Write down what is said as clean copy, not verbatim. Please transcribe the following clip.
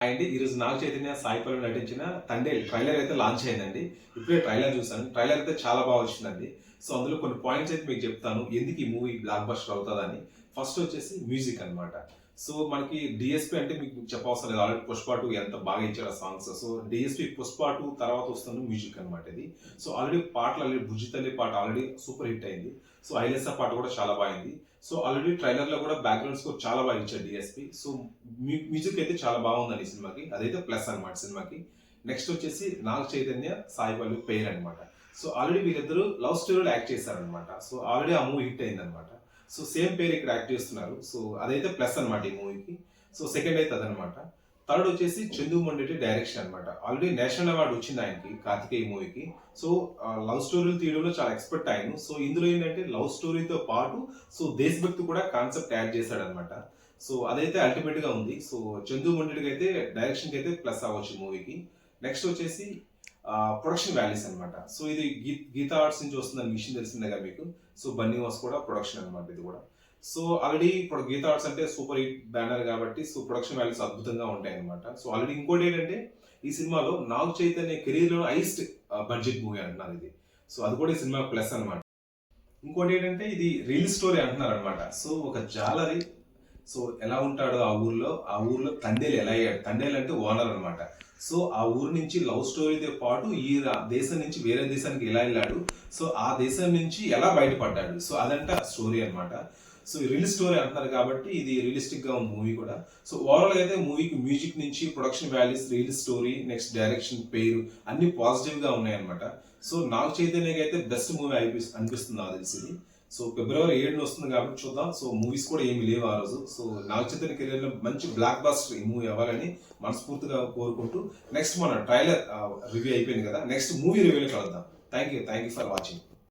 అండి ఈరోజు నాగ చైతన్య సాయి పల్లవి నటించిన తండేల్ ట్రైలర్ అయితే లాంచ్ అయిందండి. ఇప్పుడే ట్రైలర్ చూసాను. ట్రైలర్ అయితే చాలా బాగా వచ్చిందండి. సో అందులో కొన్ని పాయింట్స్ అయితే మీకు చెప్తాను ఎందుకు ఈ మూవీ బ్లాక్ బస్టర్ అవుతుందని. ఫస్ట్ వచ్చేసి మ్యూజిక్ అన్నమాట. సో మనకి డిఎస్పి అంటే మీకు చెప్పవసరం లేదు. ఆల్రెడీ పుష్ప 2 ఎంత బాగా ఇచ్చారు ఆ సాంగ్స్. సో డిఎస్పి పుష్ప 2 తర్వాత వస్తున్న మ్యూజిక్ అనమాట ఇది. సో ఆల్రెడీ పాటలు ఆల్రెడీ బుజ్జి తల్లి పాట ఆల్రెడీ సూపర్ హిట్ అయింది. సో ఐలెస్సా పాట కూడా చాలా బాగుంది. సో ఆల్రెడీ ట్రైలర్ లో కూడా బ్యాక్గ్రౌండ్ స్కోర్ చాలా బాగా ఇచ్చాడు డిఎస్పి. సో మ్యూజిక్ అయితే చాలా బాగుందండి ఈ సినిమాకి. అదైతే ప్లస్ అనమాట సినిమాకి. నెక్స్ట్ వచ్చేసి నాగ చైతన్య సాయి పల్లవి పేరు అనమాట. సో ఆల్రెడీ వీళ్ళిద్దరు లవ్ స్టోరీలో యాక్ట్ చేశారనమాట. సో ఆల్రెడీ ఆ మూవీ హిట్ అయింది అనమాట. సో సేమ్ పేరు ఇక్కడ యాక్ట్ చేస్తున్నారు. సో అదైతే ప్లస్ అనమాట ఈ మూవీకి. సో సెకండ్ అయితే అదనమాట. థర్డ్ వచ్చేసి చందు మొండెటి డైరెక్షన్ అనమాట. ఆల్రెడీ నేషనల్ అవార్డు వచ్చింది ఆయనకి కార్తికేయ మూవీకి. సో లవ్ స్టోరీలు తీయడంలో చాలా ఎక్స్పర్ట్ ఆయన. సో ఇందులో ఏంటంటే లవ్ స్టోరీతో పాటు సో దేశభక్తి కూడా కాన్సెప్ట్ యాడ్ చేశాడు అనమాట. సో అదైతే అల్టిమేట్ గా ఉంది. సో చందు మొండెటికి అయితే డైరెక్షన్ కి అయితే ప్లస్ అవ్వచ్చు మూవీకి. నెక్స్ట్ వచ్చేసి ప్రొడక్షన్ వాల్యూస్ అనమాట. సో ఇది గీతా ఆర్ట్స్ నుంచి వస్తుందని విషయం తెలిసిందే కదా మీకు. సో బన్నీ వాస్ కూడా ప్రొడక్షన్ అనమాట ఇది కూడా. సో ఆల్రెడీ ఇప్పుడు గీతా ఆర్ట్స్ అంటే సూపర్ హిట్ బ్యానర్ కాబట్టి సో ప్రొడక్షన్ వాల్యూస్ అద్భుతంగా ఉంటాయి అనమాట. సో ఆల్రెడీ ఇంకోటి ఏంటంటే ఈ సినిమాలో నాగ చైతన్య కెరీర్ లో హైయెస్ట్ బడ్జెట్ మూవీ అంటున్నారు ఇది. సో అది కూడా ఈ సినిమా ప్లస్ అనమాట. ఇంకోటి ఏంటంటే ఇది రియల్ స్టోరీ అంటున్నారు అనమాట. సో ఒక జాలరి సో ఎలా ఉంటాడో ఆ ఊర్లో తండేలు ఎలా అయ్యాడు. తండేలు అంటే ఓనర్ అనమాట. సో ఆ ఊరు నుంచి లవ్ స్టోరీతో పాటు ఈ దేశం నుంచి వేరే దేశానికి ఎలా వెళ్ళాడు, సో ఆ దేశం నుంచి ఎలా బయటపడ్డాడు, సో అదంట స్టోరీ అనమాట. సో రియల్ స్టోరీ అంటున్నారు కాబట్టి ఇది రియలిస్టిక్ గా ఉంది మూవీ కూడా. సో ఓవరాల్ అయితే మూవీకి మ్యూజిక్ నుంచి production values, real story, next direction, పేరు అన్ని పాజిటివ్ గా ఉన్నాయన్నమాట. సో నాగ చైతన్యకి అయితే బెస్ట్ మూవీ అనిపిస్తుంది నాకు తెలిసింది. సో ఫిబ్రవరి 7 వస్తుంది కాబట్టి చూద్దాం. సో మూవీస్ కూడా ఏమి లేవు ఆ రోజు. సో నాగ చైతన్య కెరీర్ లో మంచి బ్లాక్ బాస్టర్ ఈ మూవీ అవ్వాలని మనస్ఫూర్తిగా కోరుకుంటూ నెక్స్ట్ మన ట్రైలర్ రివ్యూ అయిపోయింది కదా, నెక్స్ట్ మూవీ రివ్యూలో కలుద్దాం. Thank you for watching.